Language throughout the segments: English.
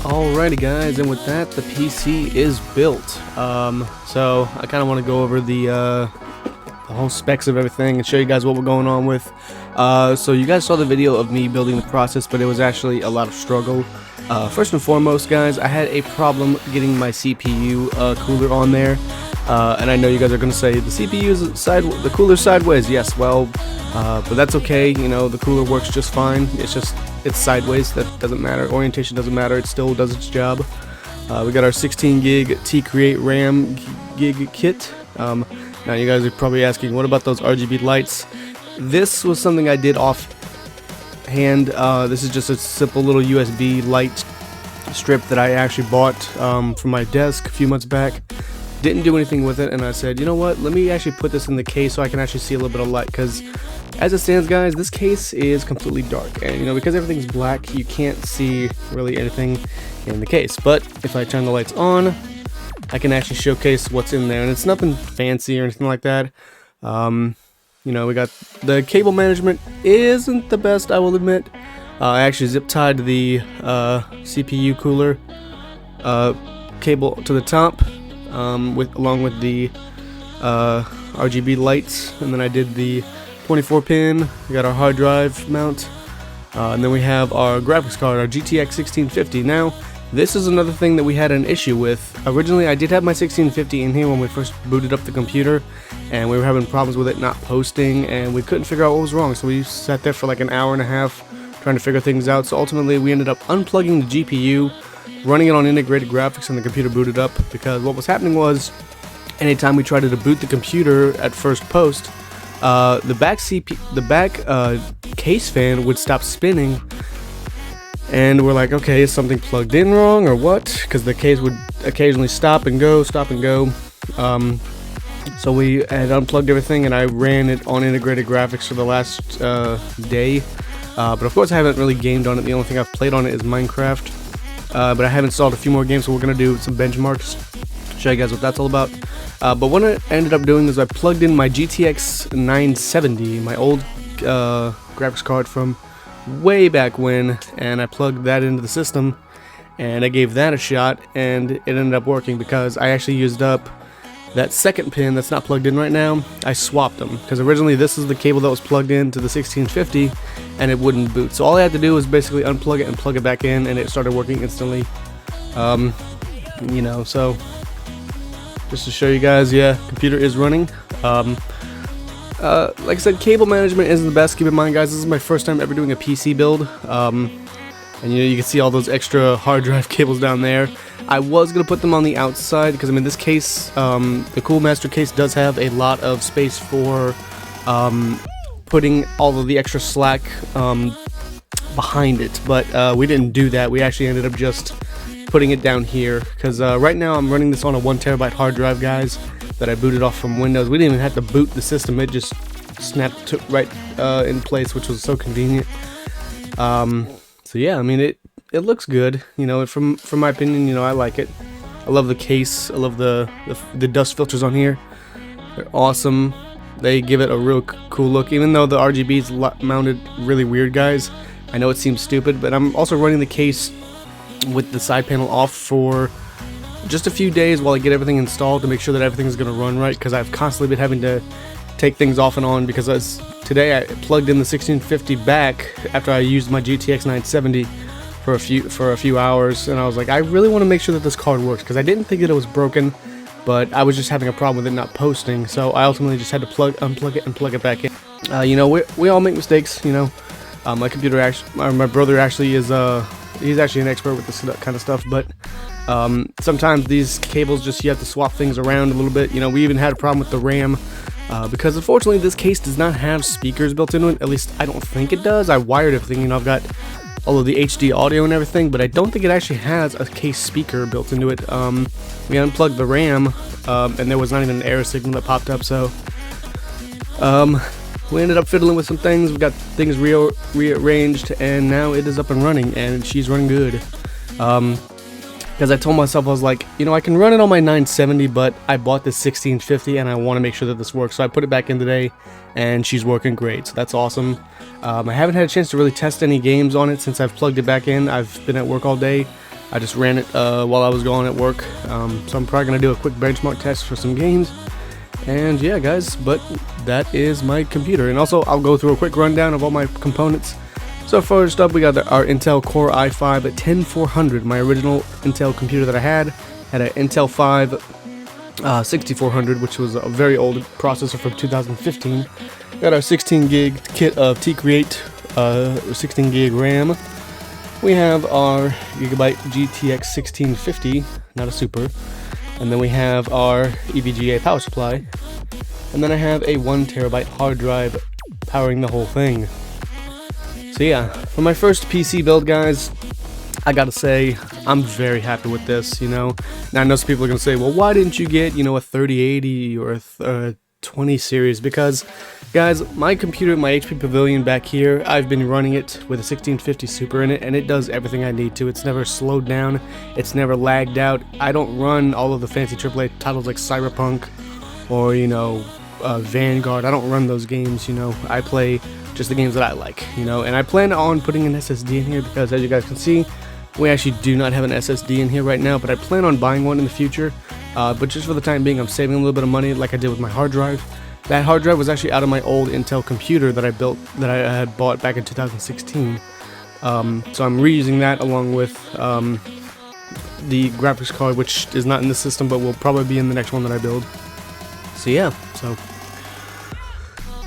Alrighty guys, and with that, the PC is built. So I kind of want to go over the whole specs of everything and show you guys what we're going on with. So you guys saw the video of me building the process, but it was actually a lot of struggle. First and foremost, guys, I had a problem getting my CPU cooler on there. And I know you guys are going to say the CPU is the cooler sideways. Yes, well, but that's okay. You know, the cooler works just fine. It's sideways. That doesn't matter. Orientation doesn't matter. It still does its job. We got our 16 gig T-Create RAM gig kit. Now you guys are probably asking, what about those RGB lights? This was something I did offhand. This is just a simple little USB light strip that I actually bought from my desk a few months back. Didn't do anything with it, and I said, you know what, let me actually put this in the case so I can actually see a little bit of light, because as it stands, guys, this case is completely dark, and you know, because everything's black, you can't see really anything in the case. But if I turn the lights on, I can actually showcase what's in there, and it's nothing fancy or anything like that. You know, we got the cable management isn't the best, I will admit. I actually zip tied the CPU cooler cable to the top, along with the RGB lights, and then I did the 24 pin. We got our hard drive mount, and then we have our graphics card, our GTX 1650. Now, this is another thing that we had an issue with. Originally, I did have my 1650 in here when we first booted up the computer, and we were having problems with it not posting, and we couldn't figure out what was wrong, so we sat there for like an hour and a half trying to figure things out. So ultimately, we ended up unplugging the GPU, running it on integrated graphics, and the computer booted up, because what was happening was, anytime we tried to boot the computer at first post, the back case fan would stop spinning, and we're like, okay, is something plugged in wrong or what? Because the case would occasionally stop and go. So we had unplugged everything, and I ran it on integrated graphics for the last day. But of course, I haven't really gamed on it. The only thing I've played on it is Minecraft. But I have installed a few more games, so we're going to do some benchmarks, show you guys what that's all about. But what I ended up doing is I plugged in my GTX 970, my old graphics card from way back when, and I plugged that into the system, and I gave that a shot, and it ended up working, because I actually used up that second pin that's not plugged in right now. I swapped them, because originally this is the cable that was plugged into the 1650, and it wouldn't boot. So all I had to do was basically unplug it and plug it back in, and it started working instantly. You know, so just to show you guys, yeah, computer is running. Like I said, cable management isn't the best. Keep in mind, guys, this is my first time ever doing a PC build. And you know, you can see all those extra hard drive cables down there. I was going to put them on the outside, because I mean, this case, the Cool Master case does have a lot of space for putting all of the extra slack behind it, but we didn't do that. We actually ended up just putting it down here, because right now I'm running this on a 1 terabyte hard drive, guys, that I booted off from Windows. We didn't even have to boot the system. It just snapped right in place, which was so convenient. So yeah, I mean, it looks good, you know. From my opinion, you know, I like it. I love the case. I love the dust filters on here. They're awesome. They give it a real cool look, even though the RGB is mounted really weird, guys. I know it seems stupid, but I'm also running the case with the side panel off for just a few days while I get everything installed to make sure that everything's going to run right, because I've constantly been having to take things off and on, because today I plugged in the 1650 back after I used my GTX 970 for a few hours, and I was like, I really want to make sure that this card works, because I didn't think that it was broken, but I was just having a problem with it not posting, so I ultimately just had to unplug it and plug it back in. You know, we all make mistakes, you know. My computer actually, my brother actually is he's actually an expert with this kind of stuff, but sometimes these cables, just you have to swap things around a little bit. You know, we even had a problem with the RAM because unfortunately this case does not have speakers built into it. At least I don't think it does. I wired everything, you know, I've got all of the HD audio and everything, but I don't think it actually has a case speaker built into it. We unplugged the RAM, and there was not even an error signal that popped up, so we ended up fiddling with some things. We got things rearranged, and now it is up and running, and she's running good. Because I told myself, I was like, you know, I can run it on my 970, but I bought this 1650 and I want to make sure that this works. So I put it back in today and she's working great. So that's awesome. I haven't had a chance to really test any games on it since I've plugged it back in. I've been at work all day. I just ran it while I was gone at work. So I'm probably going to do a quick benchmark test for some games. And yeah, guys, but that is my computer. And also, I'll go through a quick rundown of all my components. So first up, we got our Intel Core i5 at 10400. My original Intel computer that I had an Intel 5 6400, which was a very old processor from 2015. Got our 16 gig kit of T-Create 16 gig RAM. We have our Gigabyte GTX 1650, not a super. And then we have our EVGA power supply. And then I have a 1 terabyte hard drive powering the whole thing. So yeah, for my first PC build, guys, I gotta say, I'm very happy with this, you know. Now I know some people are gonna say, well, why didn't you get, you know, a 3080 or a 20 series? Because, guys, my computer, my HP Pavilion back here, I've been running it with a 1650 Super in it, and it does everything I need to. It's never slowed down, it's never lagged out. I don't run all of the fancy AAA titles like Cyberpunk or, you know, Vanguard. I don't run those games, you know. I play just the games that I like, you know, and I plan on putting an SSD in here because, as you guys can see, we actually do not have an SSD in here right now, but I plan on buying one in the future. But just for the time being, I'm saving a little bit of money like I did with my hard drive. That hard drive was actually out of my old Intel computer that I had bought back in 2016. So I'm reusing that along with the graphics card, which is not in the system, but will probably be in the next one that I build. So yeah, so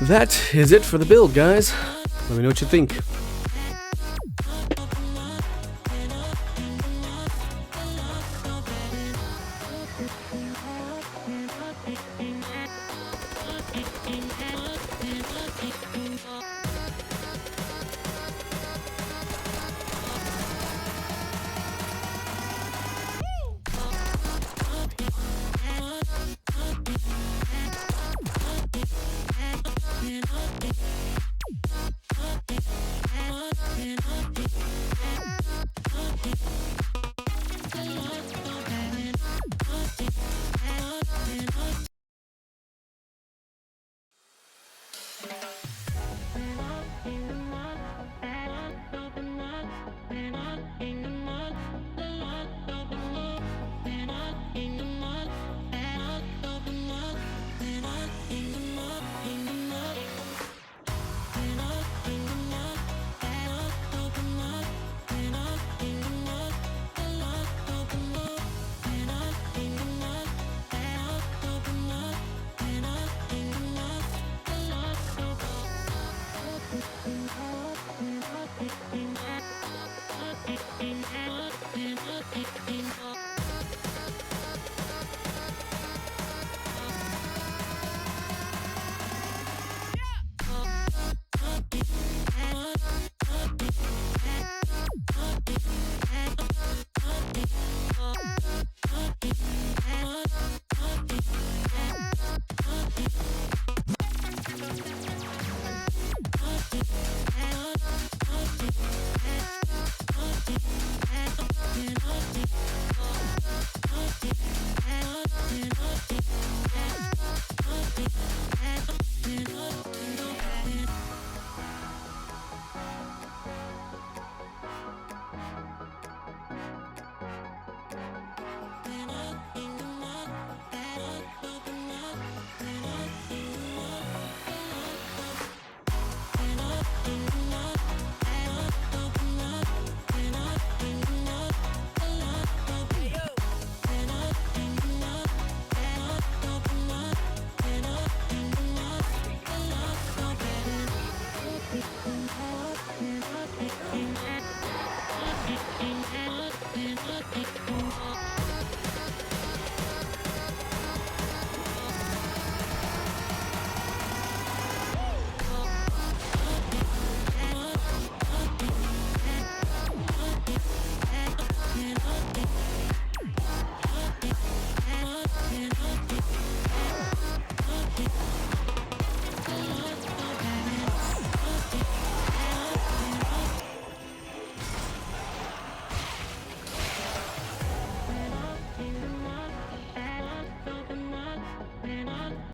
that is it for the build, guys. Let me know what you think.